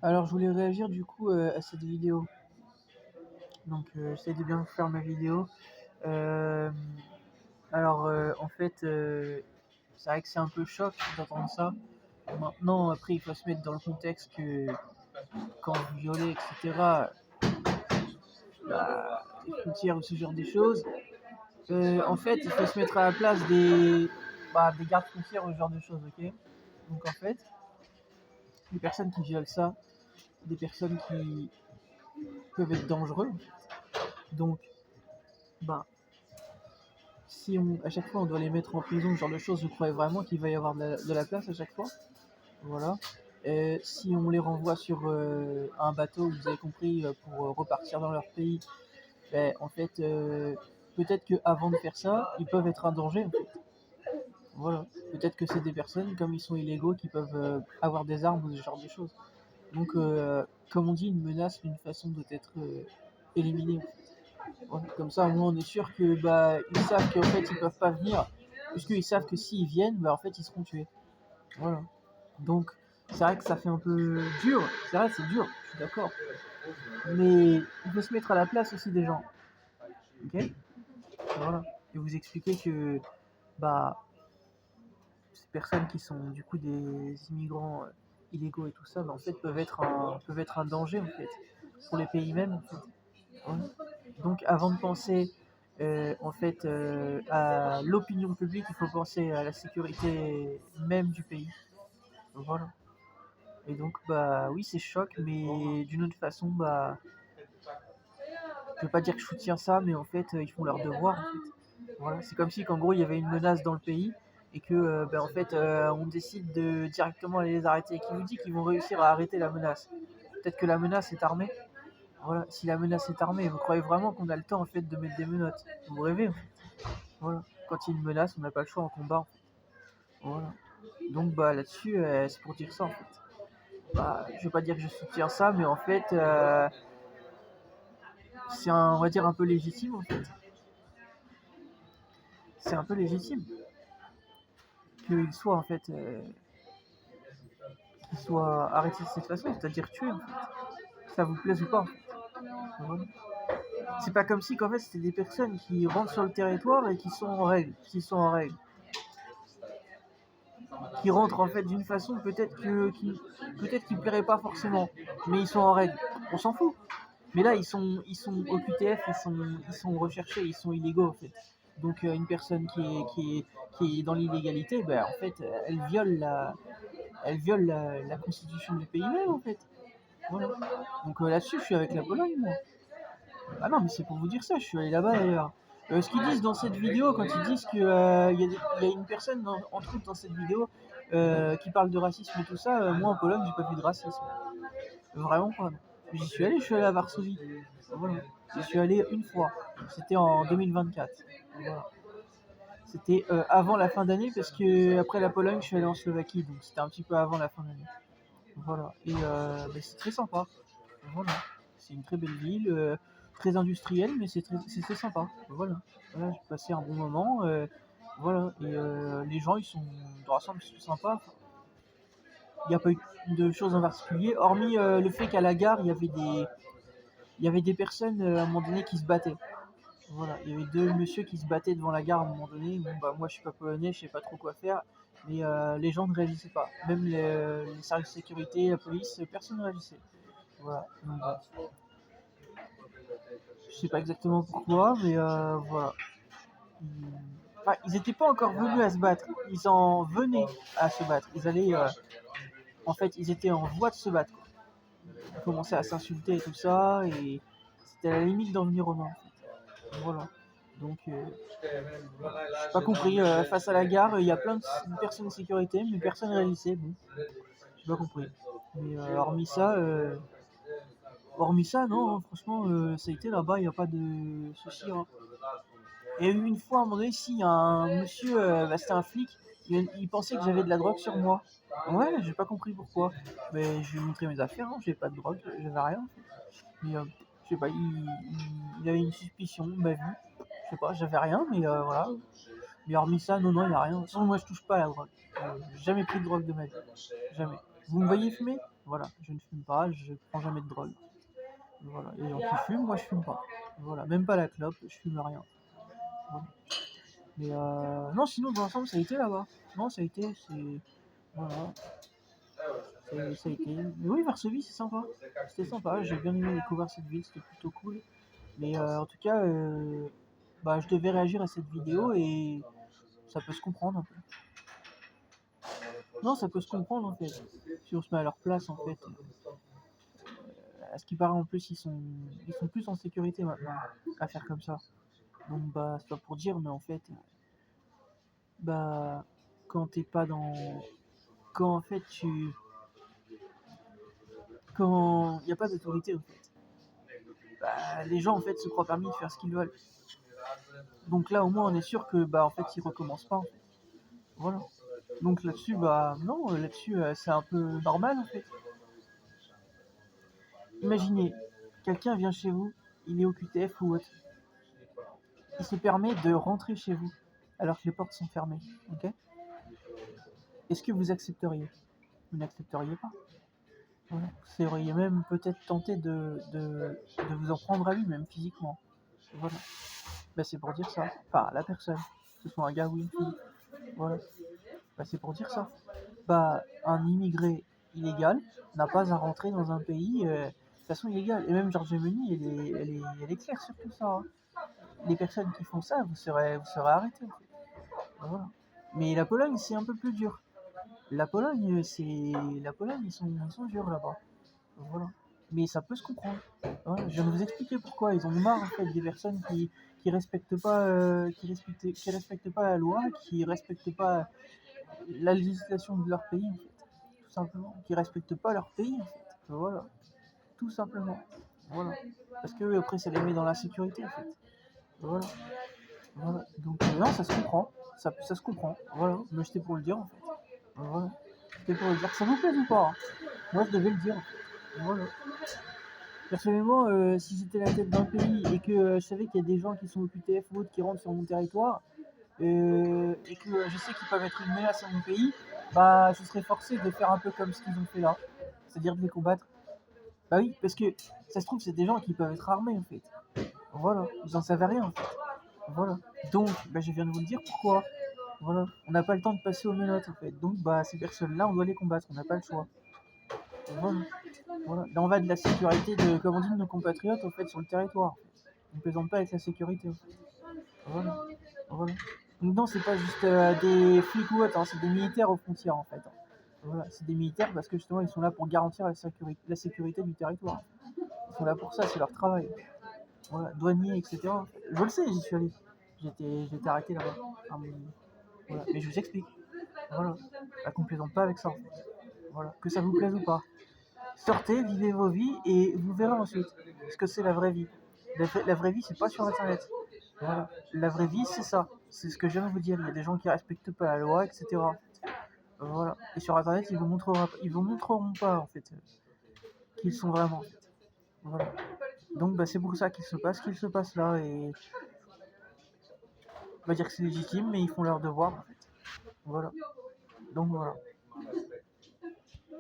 Alors, je voulais réagir du coup à cette vidéo. Donc, j'essaie de bien faire ma vidéo. Euh, en fait, c'est vrai que c'est un peu choc d'entendre ça. Maintenant, après, il faut se mettre dans le contexte que quand vous violez, etc., les frontières ou ce genre de choses, en fait, il faut se mettre à la place des gardes frontières ou ce genre de choses, ok. Donc, en fait, les personnes qui violent ça, c'est des personnes qui peuvent être dangereuses. Donc, bah, si à chaque fois on doit les mettre en prison, ce genre de choses, vous croyez vraiment qu'il va y avoir de la place à chaque fois? Voilà. Si on les renvoie sur un bateau, vous avez compris, pour repartir dans leur pays, ben, en fait, peut-être qu'avant de faire ça, ils peuvent être un danger. En fait. Voilà. Peut-être que c'est des personnes, comme ils sont illégaux, qui peuvent avoir des armes ou ce genre de choses. Donc, comme on dit, une menace, une façon doit être éliminée. En fait. Ouais, comme ça, au moins, on est sûr que ils savent qu'en fait, ils peuvent pas venir, puisqu'ils savent que s'ils viennent, en fait, ils seront tués. Voilà. Donc, c'est vrai que ça fait un peu dur. C'est vrai, c'est dur. Je suis d'accord. Mais il faut se mettre à la place aussi des gens. Ok. Voilà. Et vous expliquer que bah ces personnes qui sont du coup des immigrants illégaux et tout ça, en fait, peuvent être un danger en fait pour les pays même. En fait. Ouais. Donc, avant de penser à l'opinion publique, il faut penser à la sécurité même du pays. Voilà. Et donc, oui, c'est choc, mais d'une autre façon, je veux pas dire que je soutiens ça, mais en fait, ils font leur devoir. En fait. Voilà. C'est comme si, qu'en gros, il y avait une menace dans le pays et que, on décide de directement aller les arrêter. Qui vous dit qu'ils vont réussir à arrêter la menace? Peut-être que la menace est armée. Voilà. Si la menace est armée, vous croyez vraiment qu'on a le temps en fait de mettre des menottes? Vous rêvez en fait. Voilà. Quand il y a une menace, on n'a pas le choix en combat. En fait. Voilà. Donc là-dessus, c'est pour dire ça en fait. Je veux pas dire que je soutiens ça, mais en fait, on va dire un peu légitime en fait. C'est un peu légitime qu'il soit en fait, qu'il soit arrêté de cette façon, c'est-à-dire tué en fait. Que ça vous plaise ou pas. En fait. Voilà. C'est pas comme si qu'en fait c'était des personnes qui rentrent sur le territoire et qui sont en règle, qui rentrent en fait d'une façon peut-être qui plairait pas forcément, mais ils sont en règle. On s'en fout. Mais là, ils sont au QTF, ils sont recherchés, ils sont illégaux en fait. Donc une personne qui est dans l'illégalité, en fait, elle viole la constitution du pays même en fait. Voilà. Donc là-dessus, je suis avec la Pologne, moi. Ah non, mais c'est pour vous dire ça, je suis allé là-bas d'ailleurs. Ce qu'ils disent dans cette vidéo, quand ils disent qu'il y a une personne, entre autres dans cette vidéo, qui parle de racisme et tout ça, moi en Pologne, j'ai pas vu de racisme. Vraiment pas. Non. J'y suis allé, à Varsovie. Voilà. J'y suis allé une fois. C'était en 2024. Voilà. C'était avant la fin d'année, parce que après la Pologne, je suis allé en Slovaquie, donc c'était un petit peu avant la fin d'année. Voilà. Et c'est très sympa. Voilà. C'est une très belle ville, très industrielle, mais c'est très sympa. Voilà. Voilà, j'ai passé un bon moment. Voilà. Et les gens, ils sont sympas. Il n'y a pas eu de choses en particulier, hormis le fait qu'à la gare, il y avait des personnes à un moment donné qui se battaient. Voilà, il y avait deux messieurs qui se battaient devant la gare à un moment donné. Bon, moi, je suis pas polonais, je sais pas trop quoi faire, mais les gens ne réagissaient pas. Même les services de sécurité, la police, personne ne réagissait. Voilà. Donc, je sais pas exactement pourquoi, mais voilà. Ils n'étaient pas encore venus à se battre. Ils en venaient à se battre. En fait, ils étaient en voie de se battre. Ils commençaient à s'insulter et tout ça, et c'était à la limite d'en venir aux mains. En fait. Voilà. Donc, j'ai pas compris. Face à la gare, il y a plein de personnes de sécurité, mais personne ne réagissait. Bon, j'ai pas compris. Mais hormis ça, non, franchement, ça a été là-bas, il n'y a pas de soucis. Hein. Il y a eu une fois, à un moment donné, si un monsieur, c'était un flic, il pensait que j'avais de la drogue sur moi. Ouais, j'ai pas compris pourquoi. Mais je lui ai montré mes affaires, hein, j'avais pas de drogue, j'avais rien. Mais je sais pas, il avait une suspicion, il m'a vu. Je sais pas, j'avais rien, mais voilà. Mais hormis ça, non, il n'y a rien. De toute façon, moi, je touche pas à la drogue. J'ai jamais pris de drogue de ma vie. Jamais. Vous me voyez fumer? Voilà, je ne fume pas, je prends jamais de drogue. Voilà, les gens qui fument, moi je fume pas. Voilà, même pas la clope, je fume rien. Voilà. Mais non, sinon dans l'ensemble ça a été là-bas. Non, ça a été, c'est. Voilà, ça a été. Mais oui, Varsovie c'est sympa. C'était sympa, j'ai bien aimé découvrir cette ville, c'était plutôt cool. Mais en tout cas, bah, je devais réagir à cette vidéo et ça peut se comprendre un peu. Non, ça peut se comprendre en fait. Si on se met à leur place en fait. À ce qui paraît en plus, ils sont plus en sécurité maintenant à faire comme ça. Donc bah, c'est pas pour dire, mais en fait, bah, quand t'es pas dans. Quand en fait tu. Quand il n'y a pas d'autorité en fait, bah, les gens en fait se croient permis de faire ce qu'ils veulent. Donc là au moins on est sûr que bah en fait ils recommencent pas en fait. Voilà. Donc là-dessus, bah non, là-dessus c'est un peu normal en fait. Imaginez, quelqu'un vient chez vous, il est au QTF ou autre, il se permet de rentrer chez vous alors que les portes sont fermées, ok? Est-ce que vous accepteriez? Vous n'accepteriez pas. Voilà. Vous seriez même peut-être tenté de vous en prendre à lui, même physiquement. Voilà. Bah, c'est pour dire ça. Enfin, la personne, que ce soit un gars ou une fille. Voilà. Bah, c'est pour dire ça. Bah, un immigré illégal n'a pas à rentrer dans un pays de façon illégale. Et même Giorgia Meloni, elle est claire sur tout ça. Hein. Les personnes qui font ça, vous serez arrêtés. En fait. Voilà. Mais la Pologne, c'est un peu plus dur. La Pologne, ils sont durs là-bas. Voilà. Mais ça peut se comprendre. Voilà. Je viens de vous expliquer pourquoi. Ils ont marre en fait des personnes qui respectent pas, qui respectent pas la loi, qui respectent pas la législation de leur pays, en fait. Tout simplement. Qui respectent pas leur pays, en fait. Voilà. Tout simplement. Voilà. Parce que après, ça les met dans la sécurité, en fait. Voilà. Voilà. Donc, non, ça se comprend. Ça se comprend. Voilà. Mais j'étais pour le dire, en fait. Voilà. J'étais pour le dire. Ça vous plaît ou pas? Hein. Moi, je devais le dire, en fait. Voilà. Personnellement, si j'étais la tête d'un pays et que je savais qu'il y a des gens qui sont au QTF ou autres qui rentrent sur mon territoire, et que je sais qu'ils peuvent être une menace à mon pays, bah je serais forcé de faire un peu comme ce qu'ils ont fait là, c'est-à-dire de les combattre. Bah oui, parce que ça se trouve, c'est des gens qui peuvent être armés en fait. Voilà, ils en savent rien en fait. Voilà. Donc, bah, je viens de vous le dire pourquoi. Voilà, on n'a pas le temps de passer aux menottes en fait. Donc, bah ces personnes-là, on doit les combattre, on n'a pas le choix. Voilà. Voilà. Là, on va de la sécurité de, comme on dit, de nos compatriotes en fait sur le territoire. On ne plaisante pas avec la sécurité en fait. Voilà. Voilà. Donc non, c'est pas juste des flics ou autres, hein, c'est des militaires aux frontières en fait. Hein. Voilà, c'est des militaires parce que justement ils sont là pour garantir la sécurité du territoire. Ils sont là pour ça, c'est leur travail. Voilà, douaniers, etc. Je le sais, j'y suis allé. J'ai été arrêté là-bas. Voilà. Mais je vous explique. Voilà. La qu'on plaisante pas avec ça en fait. Voilà. Que ça vous plaise ou pas. Sortez, vivez vos vies et vous verrez ensuite ce que c'est la vraie vie. La vraie vie, c'est pas sur internet. Voilà. La vraie vie, c'est ça. C'est ce que je viens de vous dire. Il y a des gens qui respectent pas la loi, etc. Voilà. Et sur internet, ils vous montreront pas en fait qu'ils sont vraiment. En fait. Voilà. Donc bah, c'est pour ça qu'il se passe ce qu'il se passe là et on va dire que c'est légitime, mais ils font leur devoir en fait. Voilà. Donc voilà.